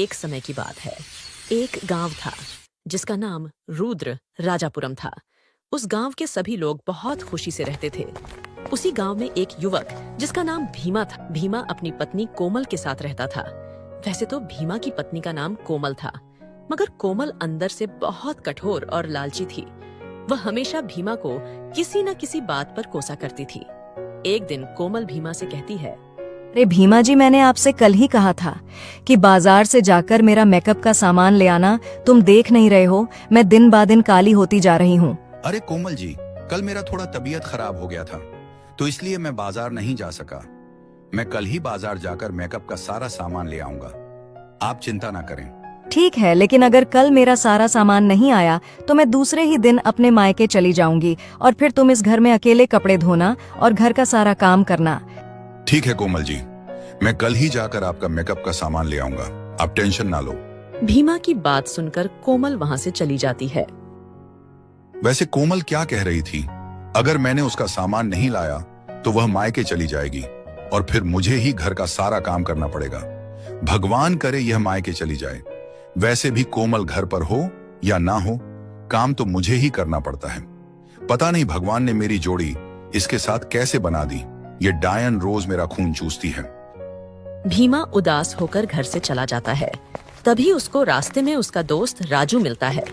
एक समय की बात है। एक गांव था जिसका नाम रुद्र राजापुरम था। उस गांव के सभी लोग बहुत खुशी से रहते थे। उसी गांव में एक युवक जिसका नाम भीमा था। भीमा अपनी पत्नी कोमल के साथ रहता था। वैसे तो भीमा की पत्नी का नाम कोमल था, मगर कोमल अंदर से बहुत कठोर और लालची थी। वह हमेशा भीमा को किसी न किसी बात पर कोसा करती थी। एक दिन कोमल भीमा से कहती है, अरे भीमा जी, मैंने आपसे कल ही कहा था कि बाजार से जाकर मेरा मेकअप का सामान ले आना। तुम देख नहीं रहे हो, मैं दिन ब दिन काली होती जा रही हूँ। अरे कोमल जी, कल मेरा थोड़ा तबीयत खराब हो गया था, तो इसलिए मैं बाजार नहीं जा सका। मैं कल ही बाजार जाकर मेकअप का सारा सामान ले आऊंगा, आप चिंता ना करें। ठीक है, लेकिन अगर कल मेरा सारा सामान नहीं आया तो मैं दूसरे ही दिन अपने मायके चली जाऊंगी और फिर तुम इस घर में अकेले कपड़े धोना और घर का सारा काम करना। ठीक है कोमल जी, मैं कल ही जाकर आपका मेकअप का सामान ले आऊंगा, आप टेंशन ना लो। भीमा की बात सुनकर कोमल वहां से चली जाती है। वैसे कोमल क्या कह रही थी? अगर मैंने उसका सामान नहीं लाया तो वह मायके चली जाएगी और फिर मुझे ही घर का सारा काम करना पड़ेगा। भगवान करे यह मायके चली जाए। वैसे भी कोमल घर पर हो या ना हो, काम तो मुझे ही करना पड़ता है। पता नहीं भगवान ने मेरी जोड़ी इसके साथ कैसे बना दी। ये डायन रोज मेरा खून चूसती है। भीमा उदास होकर घर से चला जाता है। तभी उसको रास्ते में उसका दोस्त राजू मिलता है।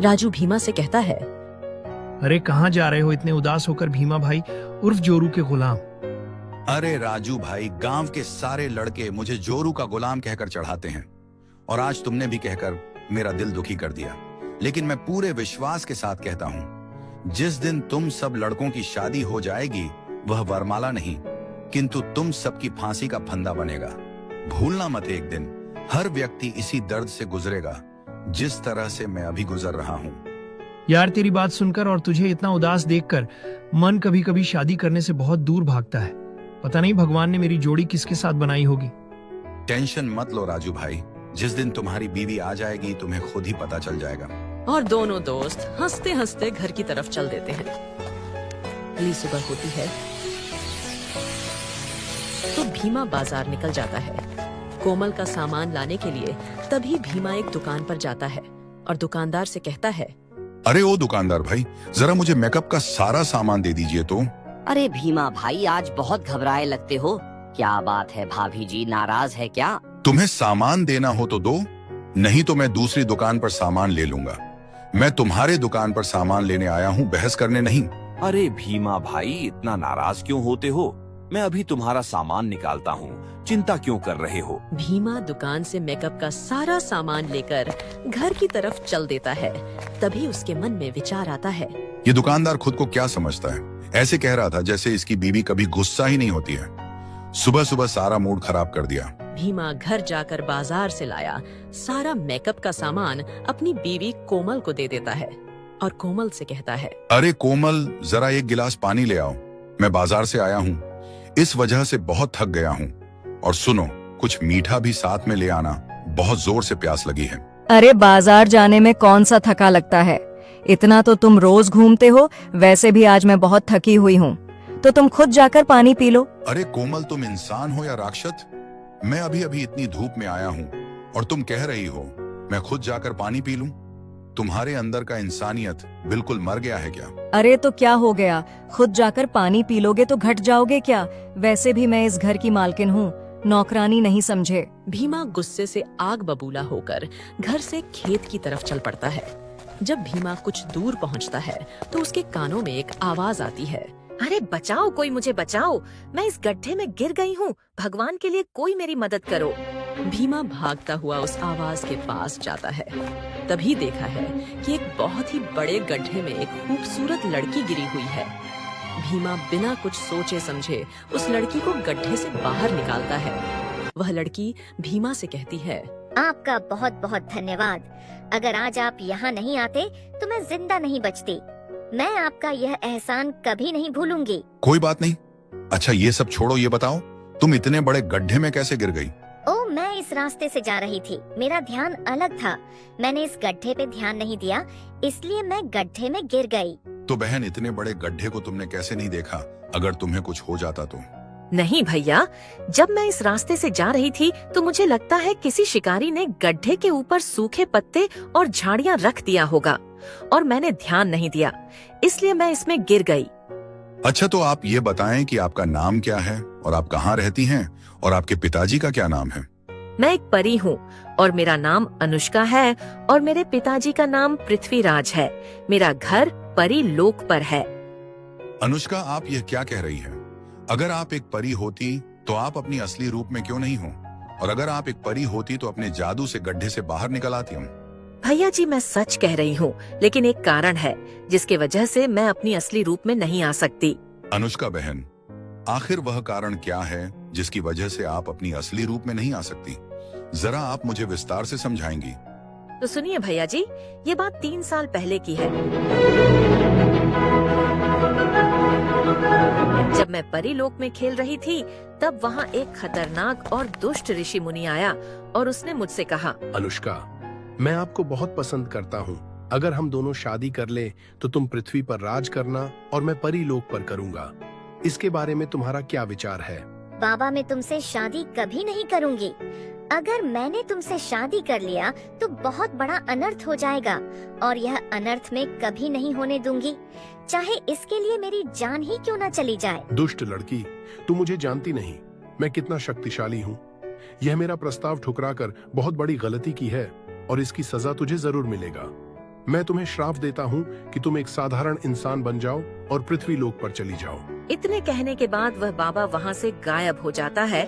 राजू भीमा से कहता है, अरे कहाँ जा रहे हो इतने उदास होकर भीमा भाई उर्फ जोरू के गुलाम? अरे राजू भाई, गांव के सारे लड़के मुझे जोरू का गुलाम कहकर चढ़ाते हैं और आज तुमने भी कहकर मेरा दिल दुखी कर दिया। लेकिन मैं पूरे विश्वास के साथ कहता हूँ, जिस दिन तुम सब लड़कों की शादी हो जाएगी वह वरमाला नहीं, किंतु तुम सबकी फांसी का फंदा बनेगा। भूलना मत, एक दिन हर व्यक्ति इसी दर्द से गुजरेगा जिस तरह से मैं अभी गुजर रहा हूँ। यार तेरी बात सुनकर और तुझे इतना उदास देखकर मन कभी कभी शादी करने से बहुत दूर भागता है। पता नहीं भगवान ने मेरी जोड़ी किसके साथ बनाई होगी। टेंशन मत लो राजू भाई, जिस दिन तुम्हारी बीवी आ जाएगी तुम्हें खुद ही पता चल जाएगा। और दोनों दोस्त हंसते हंसते घर की तरफ चल देते हैं। अगली सुबह होती है तो भीमा बाजार निकल जाता है कोमल का सामान लाने के लिए। तभी भीमा एक दुकान पर जाता है और दुकानदार से कहता है, अरे ओ दुकानदार भाई, जरा मुझे मेकअप का सारा सामान दे दीजिए तो। अरे भीमा भाई, आज बहुत घबराए लगते हो। क्या बात है, भाभी जी नाराज है क्या? तुम्हें सामान देना हो तो दो, नहीं तो मैं दूसरी दुकान पर सामान ले लूंगा। मैं तुम्हारे दुकान पर सामान लेने आया हूँ, बहस करने नहीं। अरे भीमा भाई, इतना नाराज क्यों होते हो? मैं अभी तुम्हारा सामान निकालता हूँ, चिंता क्यों कर रहे हो? भीमा दुकान से मेकअप का सारा सामान लेकर घर की तरफ चल देता है। तभी उसके मन में विचार आता है, ये दुकानदार खुद को क्या समझता है? ऐसे कह रहा था जैसे इसकी बीवी कभी गुस्सा ही नहीं होती है। सुबह सुबह सारा मूड खराब कर दिया। भीमा घर जाकर बाजार से लाया सारा मेकअप का सामान अपनी बीवी कोमल को दे देता है और कोमल से कहता है, अरे कोमल, जरा एक गिलास पानी ले आओ, मैं बाजार से आया हूँ, इस वजह से बहुत थक गया हूँ। और सुनो, कुछ मीठा भी साथ में ले आना, बहुत जोर से प्यास लगी है। अरे बाजार जाने में कौन सा थका लगता है, इतना तो तुम रोज घूमते हो। वैसे भी आज मैं बहुत थकी हुई हूँ, तो तुम खुद जाकर पानी पी लो। अरे कोमल, तुम इंसान हो या राक्षस? मैं अभी अभी इतनी धूप में आया हूँ और तुम कह रही हो मैं खुद जाकर पानी पी लूं? तुम्हारे अंदर का इंसानियत बिल्कुल मर गया है क्या? अरे तो क्या हो गया, खुद जाकर पानी पी लोगे तो घट जाओगे क्या? वैसे भी मैं इस घर की मालकिन हूँ, नौकरानी नहीं समझे। भीमा गुस्से से आग बबूला होकर घर से खेत की तरफ चल पड़ता है। जब भीमा कुछ दूर पहुंचता है तो उसके कानों में एक आवाज आती है, अरे बचाओ, कोई मुझे बचाओ, मैं इस गड्ढे में गिर गई हूँ, भगवान के लिए कोई मेरी मदद करो। भीमा भागता हुआ उस आवाज के पास जाता है। तभी देखा है कि एक बहुत ही बड़े गड्ढे में एक खूबसूरत लड़की गिरी हुई है। भीमा बिना कुछ सोचे समझे उस लड़की को गड्ढे से बाहर निकालता है। वह लड़की भीमा से कहती है, आपका बहुत बहुत धन्यवाद। अगर आज आप यहाँ नहीं आते तो मैं जिंदा नहीं बचती। मैं आपका यह एहसान कभी नहीं भूलूंगी। कोई बात नहीं। अच्छा ये सब छोड़ो, ये बताओ तुम इतने बड़े गड्ढे में कैसे गिर गई? ओ, मैं इस रास्ते से जा रही थी, मेरा ध्यान अलग था। मैंने इस गड्ढे पे ध्यान नहीं दिया, इसलिए मैं गड्ढे में गिर गई। तो बहन, इतने बड़े गड्ढे को तुमने कैसे नहीं देखा? अगर तुम्हें कुछ हो जाता तो? नहीं भैया, जब मैं इस रास्ते से जा रही थी तो मुझे लगता है किसी शिकारी ने गड्ढे के ऊपर सूखे पत्ते और झाड़ियाँ रख दिया होगा और मैंने ध्यान नहीं दिया, इसलिए मैं इसमें गिर गई। अच्छा, तो आप ये बताएं कि आपका नाम क्या है और आप कहाँ रहती हैं और आपके पिताजी का क्या नाम है? मैं एक परी हूँ और मेरा नाम अनुष्का है और मेरे पिताजी का नाम पृथ्वीराज है। मेरा घर परी लोक पर है। अनुष्का, आप यह क्या कह रही हैं? अगर आप एक परी होती तो आप अपनी असली रूप में क्यों नहीं हो? और अगर आप एक परी होती तो अपने जादू से गड्ढे से बाहर निकल आती हूँ। भैया जी, मैं सच कह रही हूँ, लेकिन एक कारण है जिसकी वजह से मैं अपनी असली रूप में नहीं आ सकती। अनुष्का बहन, आखिर वह कारण क्या है जिसकी वजह से आप अपनी असली रूप में नहीं आ सकती? जरा आप मुझे विस्तार से समझाएंगी? तो सुनिए भैया जी, ये बात 3 साल पहले की है। जब मैं परी लोक में खेल रही थी, तब वहाँ एक खतरनाक और दुष्ट ऋषि मुनि आया और उसने मुझसे कहा, अनुष्का, मैं आपको बहुत पसंद करता हूँ। अगर हम दोनों शादी कर ले तो तुम पृथ्वी पर राज करना और मैं परी लोक पर करूँगा। इसके बारे में तुम्हारा क्या विचार है? बाबा, मैं तुमसे शादी कभी नहीं करूंगी। अगर मैंने तुमसे शादी कर लिया तो बहुत बड़ा अनर्थ हो जाएगा और यह अनर्थ मैं कभी नहीं होने दूंगी, चाहे इसके लिए मेरी जान ही क्यों ना चली जाए। दुष्ट लड़की, तू मुझे जानती नहीं मैं कितना शक्तिशाली हूँ। यह मेरा प्रस्ताव ठुकराकर बहुत बड़ी गलती की है और इसकी सजा तुझे जरूर मिलेगा। मैं तुम्हें श्राप देता हूँ कि तुम एक साधारण इंसान बन जाओ और पृथ्वी लोक पर चली जाओ। इतने कहने के बाद वह बाबा वहाँ से गायब हो जाता है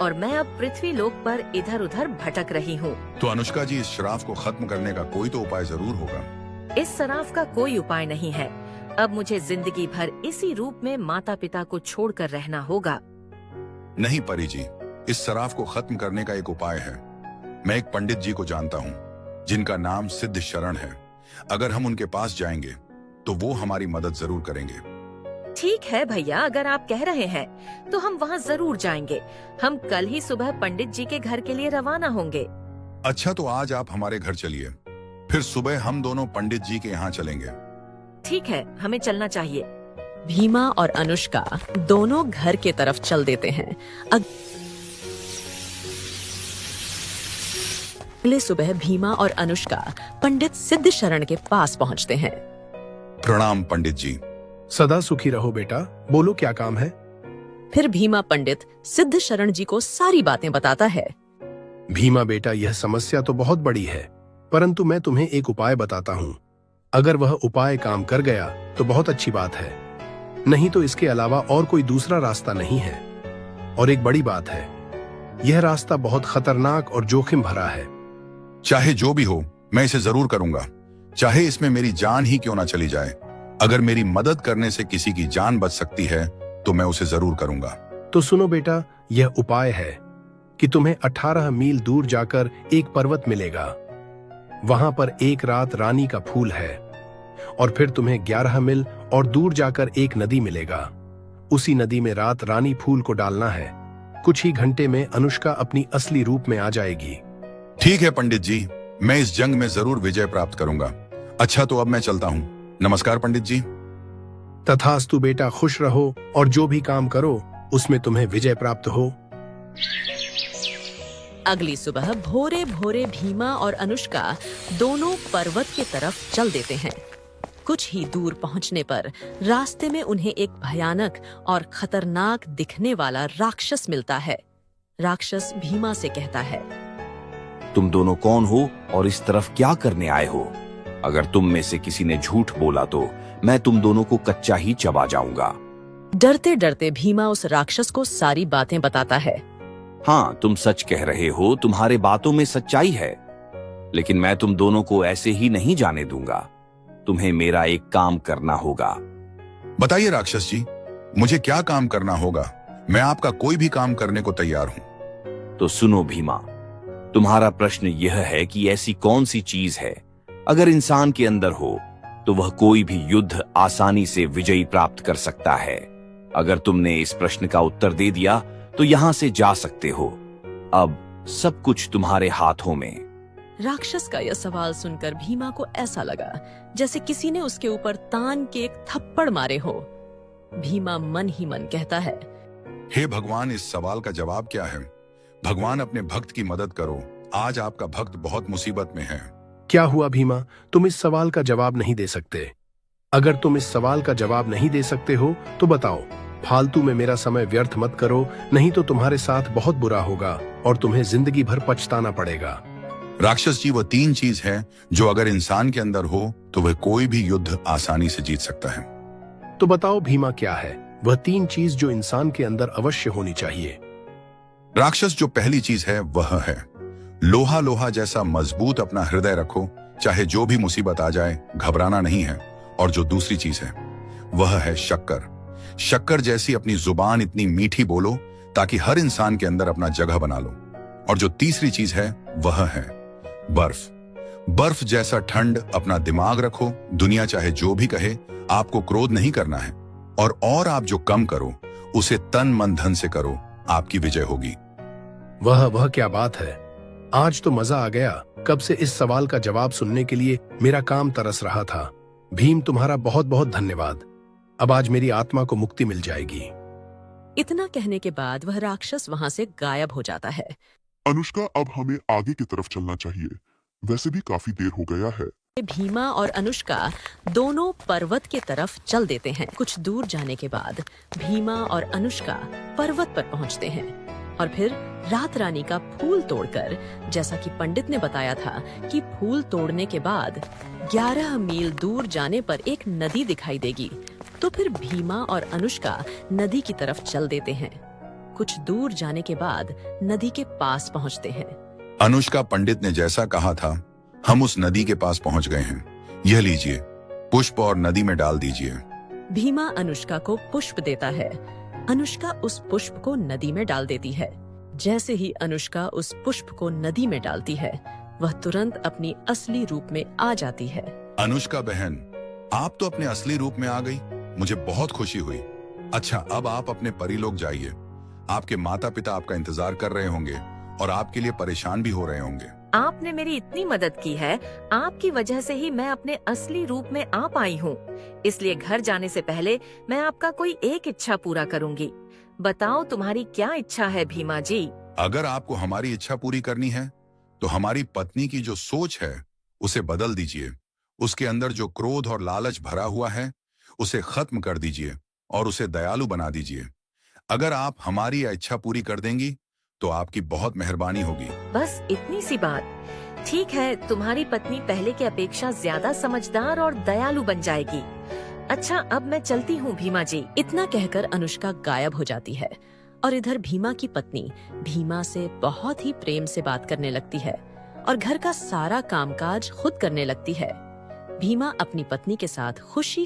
और मैं अब पृथ्वी लोक पर इधर उधर भटक रही हूँ। तो अनुष्का जी, इस श्राप को खत्म करने का कोई तो उपाय जरूर होगा। इस शराफ का कोई उपाय नहीं है। अब मुझे जिंदगी भर इसी रूप में माता पिता को छोड़कर रहना होगा। नहीं परी जी, इस शराफ को खत्म करने का एक उपाय है। मैं एक पंडित जी को जानता हूँ जिनका नाम सिद्ध शरण है। अगर हम उनके पास जाएंगे तो वो हमारी मदद जरूर करेंगे। ठीक है भैया, अगर आप कह रहे हैं तो हम वहाँ जरूर जाएंगे। हम कल ही सुबह पंडित जी के घर के लिए रवाना होंगे। अच्छा, तो आज आप हमारे घर चलिए, फिर सुबह हम दोनों पंडित जी के यहाँ चलेंगे। ठीक है, हमें चलना चाहिए। भीमा और अनुष्का दोनों घर के तरफ चल देते हैं। अगले सुबह भीमा और अनुष्का पंडित सिद्ध शरण के पास पहुंचते हैं। प्रणाम पंडित जी। सदा सुखी रहो बेटा, बोलो क्या काम है? फिर भीमा पंडित सिद्ध शरण जी को सारी बातें बताता है। भीमा बेटा, यह समस्या तो बहुत बड़ी है, परंतु मैं तुम्हें एक उपाय बताता हूँ। अगर वह उपाय काम कर गया तो बहुत अच्छी बात है, नहीं तो इसके अलावा और कोई दूसरा रास्ता नहीं है। और एक बड़ी बात है, यह रास्ता बहुत खतरनाक और जोखिम भरा है। चाहे जो भी हो, मैं इसे जरूर करूंगा, चाहे इसमें मेरी जान ही क्यों ना चली जाए। अगर मेरी मदद करने से किसी की जान बच सकती है तो मैं उसे जरूर करूंगा। तो सुनो बेटा, यह उपाय है कि तुम्हें 18 मील दूर जाकर एक पर्वत मिलेगा। वहां पर एक रात रानी का फूल है और फिर तुम्हें 11 मील और दूर जाकर एक नदी मिलेगा। उसी नदी में रात रानी फूल को डालना है। कुछ ही घंटे में अनुष्का अपनी असली रूप में आ जाएगी। ठीक है पंडित जी, मैं इस जंग में जरूर विजय प्राप्त करूंगा। अच्छा, तो अब मैं चलता हूँ। नमस्कार पंडित जी। तथास्तु बेटा, खुश रहो और जो भी काम करो उसमें तुम्हें विजय प्राप्त हो। अगली सुबह भोरे भोरे भीमा और अनुष्का दोनों पर्वत की तरफ चल देते हैं। कुछ ही दूर पहुंचने पर रास्ते में उन्हें एक भयानक और खतरनाक दिखने वाला राक्षस मिलता है। राक्षस भीमा से कहता है, तुम दोनों कौन हो और इस तरफ क्या करने आए हो? अगर तुम में से किसी ने झूठ बोला तो मैं तुम दोनों को कच्चा ही चबा जाऊंगा। डरते डरते भीमा उस राक्षस को सारी बातें बताता है। हाँ, तुम सच कह रहे हो, तुम्हारे बातों में सच्चाई है, लेकिन मैं तुम दोनों को ऐसे ही नहीं जाने दूंगा। तुम्हें मेरा एक काम करना होगा। बताइए राक्षस जी, मुझे क्या काम करना होगा? मैं आपका कोई भी काम करने को तैयार हूँ। तो सुनो भीमा, तुम्हारा प्रश्न यह है कि ऐसी कौन सी चीज है अगर इंसान के अंदर हो तो वह कोई भी युद्ध आसानी से विजयी प्राप्त कर सकता है। अगर तुमने इस प्रश्न का उत्तर दे दिया तो यहाँ से जा सकते हो। अब सब कुछ तुम्हारे हाथों में। राक्षस का यह सवाल सुनकर भीमा को ऐसा लगा जैसे किसी ने उसके ऊपर तान के एक थप्पड़ मारे हो। भीमा मन ही मन कहता है, हे भगवान, इस सवाल का जवाब क्या है? भगवान, अपने भक्त की मदद करो। आज आपका भक्त बहुत मुसीबत में है। क्या हुआ भीमा, तुम इस सवाल का जवाब नहीं दे सकते? अगर तुम इस सवाल का जवाब नहीं दे सकते हो तो बताओ। फालतू में मेरा समय व्यर्थ मत करो, नहीं तो तुम्हारे साथ बहुत बुरा होगा और तुम्हें जिंदगी भर पछताना पड़ेगा। राक्षस जी, वो 3 चीज है जो अगर इंसान के अंदर हो तो वह कोई भी युद्ध आसानी से जीत सकता है। तो बताओ भीमा, क्या है वह 3 चीज जो इंसान के अंदर अवश्य होनी चाहिए? राक्षस, जो पहली चीज है वह है लोहा लोहा जैसा मजबूत अपना हृदय रखो, चाहे जो भी मुसीबत आ जाए घबराना नहीं है। और जो दूसरी चीज है वह है शक्कर। शक्कर जैसी अपनी जुबान इतनी मीठी बोलो ताकि हर इंसान के अंदर अपना जगह बना लो। और जो तीसरी चीज है वह है बर्फ। बर्फ जैसा ठंड अपना दिमाग रखो, दुनिया चाहे जो भी कहे आपको क्रोध नहीं करना है। और आप जो कम करो उसे तन मन धन से करो, आपकी विजय होगी। वह क्या बात है, आज तो मजा आ गया। कब से इस सवाल का जवाब सुनने के लिए मेरा काम तरस रहा था। भीम, तुम्हारा बहुत बहुत धन्यवाद। अब आज मेरी आत्मा को मुक्ति मिल जाएगी। इतना कहने के बाद वह राक्षस वहां से गायब हो जाता है। अनुष्का, अब हमें आगे की तरफ चलना चाहिए, वैसे भी काफी देर हो गया है। भीमा और अनुष्का दोनों पर्वत के तरफ चल देते हैं। कुछ दूर जाने के बाद भीमा और अनुष्का पर्वत पर पहुंचते हैं और फिर रात रानी का फूल तोड़कर, जैसा कि पंडित ने बताया था कि फूल तोड़ने के बाद 11 मील दूर जाने पर एक नदी दिखाई देगी, तो फिर भीमा और अनुष्का नदी की तरफ चल देते हैं। कुछ दूर जाने के बाद नदी के पास पहुंचते हैं। अनुष्का, पंडित ने जैसा कहा था हम उस नदी के पास पहुंच गए हैं। यह लीजिए पुष्प और नदी में डाल दीजिए। भीमा अनुष्का को पुष्प देता है। अनुष्का उस पुष्प को नदी में डाल देती है। जैसे ही अनुष्का उस पुष्प को नदी में डालती है, वह तुरंत अपनी असली रूप में आ जाती है। अनुष्का बहन, आप तो अपने असली रूप में आ गई, मुझे बहुत खुशी हुई। अच्छा, अब आप अपने परीलोक जाइए। आपके माता पिता आपका इंतजार कर रहे होंगे और आपके लिए परेशान भी हो रहे होंगे। आपने मेरी इतनी मदद की है, आपकी वजह से ही मैं अपने असली रूप में आ पाई हूँ। इसलिए घर जाने से पहले मैं आपका कोई एक इच्छा पूरा करूँगी। बताओ, तुम्हारी क्या इच्छा है भीमा जी? अगर आपको हमारी इच्छा पूरी करनी है तो हमारी पत्नी की जो सोच है उसे बदल दीजिए। उसके अंदर जो क्रोध और लालच भरा हुआ है उसे खत्म कर दीजिए और उसे दयालु बना दीजिए। अगर आप हमारी यह इच्छा पूरी कर देंगी तो आपकी बहुत मेहरबानी होगी। बस इतनी सी बात। ठीक है, तुम्हारी पत्नी पहले की अपेक्षा ज्यादा समझदार और दयालु बन जाएगी। अच्छा, अब मैं चलती हूँ भीमा जी। इतना कहकर अनुष्का गायब हो जाती है और इधर भीमा की पत्नी भीमा से बहुत ही प्रेम से बात करने लगती है और घर का सारा कामकाज खुद करने लगती है। भीमा अपनी पत्नी के साथ खुशी